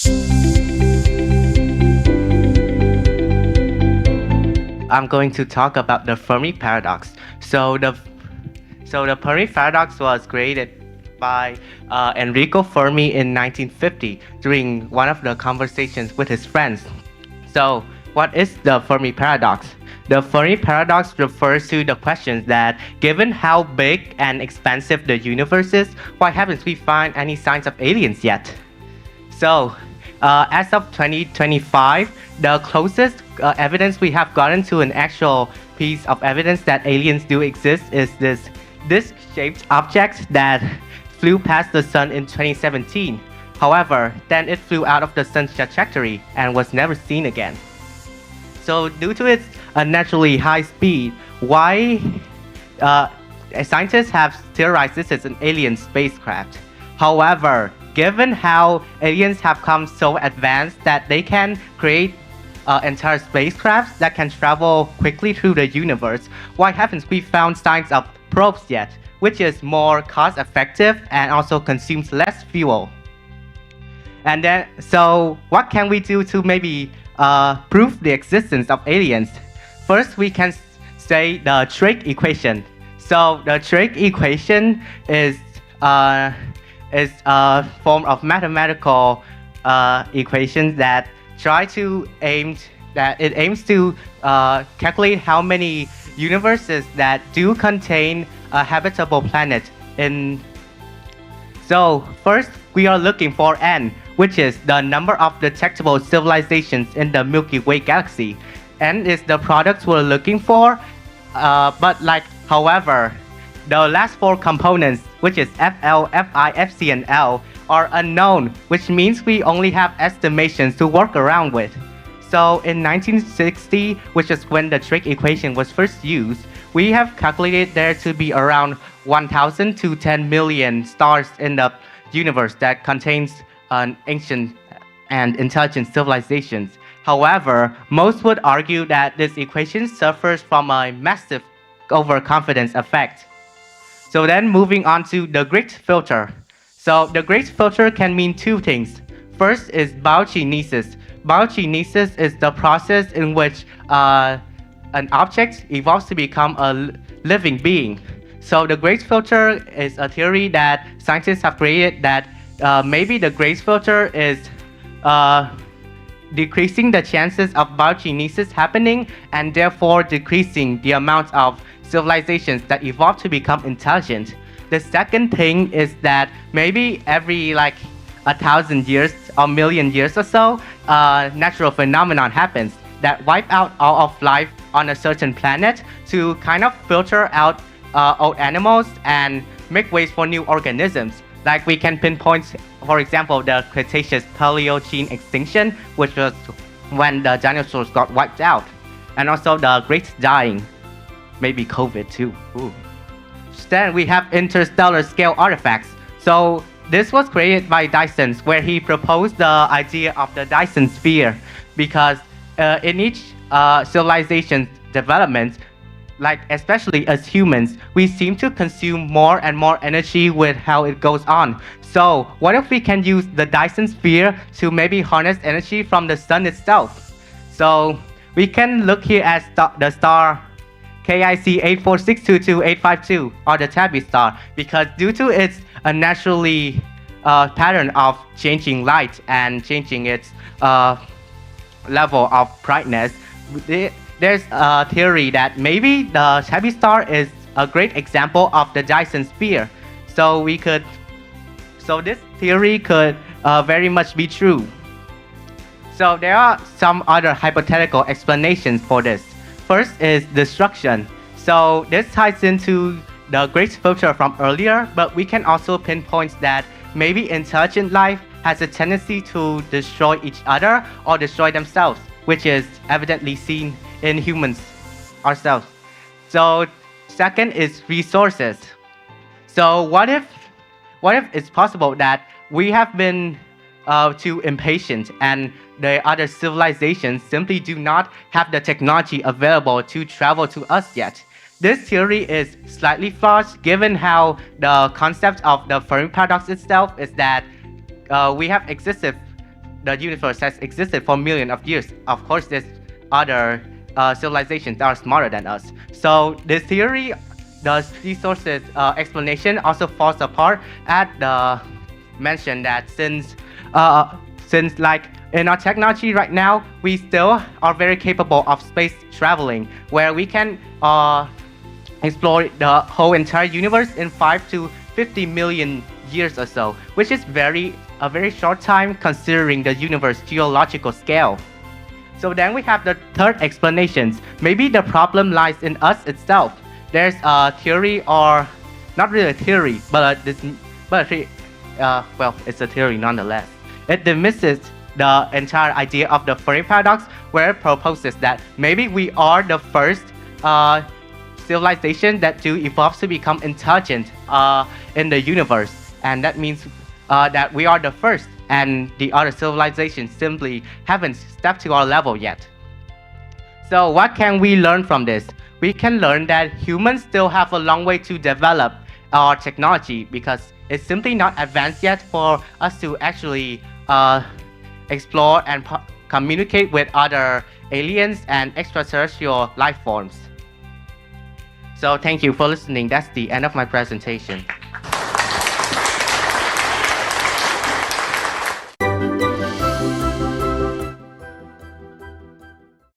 I'm going to talk about the Fermi paradox. So the Fermi paradox was created by Enrico Fermi in 1950 during one of the conversations with his friends. So, what is the Fermi paradox? The Fermi paradox refers to the question that, given how big and expansive the universe is, why haven't we found any signs of aliens yet? So, as of 2025, the closest evidence we have gotten to an actual piece of evidence that aliens do exist is this disc-shaped object that flew past the sun in 2017. However, then it flew out of the sun's trajectory and was never seen again. So, due to its unnaturally high speed, why scientists have theorized this as an alien spacecraft. However, given how aliens have come so advanced that they can create entire spacecrafts that can travel quickly through the universe, why haven't we found signs of probes yet, which is more cost effective and also consumes less fuel? And then, so what can we do to maybe prove the existence of aliens? First, we can say the Drake equation. So the Drake equation is a form of mathematical equations that aims to calculate how many universes that do contain a habitable planet in. So first, we are looking for n, which is the number of detectable civilizations in the Milky Way galaxy. N is the product we're looking for, however, the last four components, which is FL, FI, FC, and L, are unknown, which means we only have estimations to work around with. So in 1960, which is when the Drake equation was first used, we have calculated there to be around 1,000 to 10 million stars in the universe that contains ancient and intelligent civilizations. However, most would argue that this equation suffers from a massive overconfidence effect. So then moving on to the Great filter. So the Great filter can mean two things. First is biogenesis. Biogenesis is the process in which an object evolves to become a living being. So the Great filter is a theory that scientists have created that maybe the Great filter is decreasing the chances of biogenesis happening and therefore decreasing the amount of civilizations that evolve to become intelligent. The second thing is that maybe every 1,000 years or million years or so, natural phenomenon happens that wipe out all of life on a certain planet to kind of filter out old animals and make ways for new organisms. Like we can pinpoint, for example, the Cretaceous Paleogene extinction, which was when the dinosaurs got wiped out, and also the Great Dying, maybe COVID too. Ooh. Then we have interstellar scale artifacts. So this was created by Dyson, where he proposed the idea of the Dyson sphere, because in each civilization development, especially as humans, we seem to consume more and more energy with how it goes on. So what if we can use the Dyson sphere to maybe harness energy from the sun itself? So we can look here at the star KIC 84622-852, or the Tabby star, because due to its naturally pattern of changing light and changing its level of brightness, there's a theory that maybe the Tabby star is a great example of the Dyson sphere. So this theory could very much be true. So there are some other hypothetical explanations for this. First is destruction. So this ties into the Great filter from earlier, but we can also pinpoint that maybe intelligent life has a tendency to destroy each other or destroy themselves, which is evidently seen in humans ourselves. So second is resources. So what if it's possible that we have been too impatient and the other civilizations simply do not have the technology available to travel to us yet? This theory is slightly flawed given how the concept of the Fermi paradox itself is that we have existed the universe has existed for millions of years. Of course, there's other civilizations that are smarter than us. So this theory, the resources explanation also falls apart at the mention that since like in our technology right now, we still are very capable of space traveling, where we can explore the whole entire universe in 5 to 50 million years or so, which is a very short time considering the universe geological scale. So then we have the third explanations. Maybe the problem lies in us itself. There's a theory, or not really a theory, but it's a theory nonetheless. It dismisses the entire idea of the Fermi paradox, where it proposes that maybe we are the first civilization that do evolve to become intelligent in the universe, and that means that we are the first, and the other civilizations simply haven't stepped to our level yet. So what can we learn from this? We can learn that humans still have a long way to develop our technology, because it's simply not advanced yet for us to actually explore and communicate with other aliens and extraterrestrial life forms. So thank you for listening. That's the end of my presentation.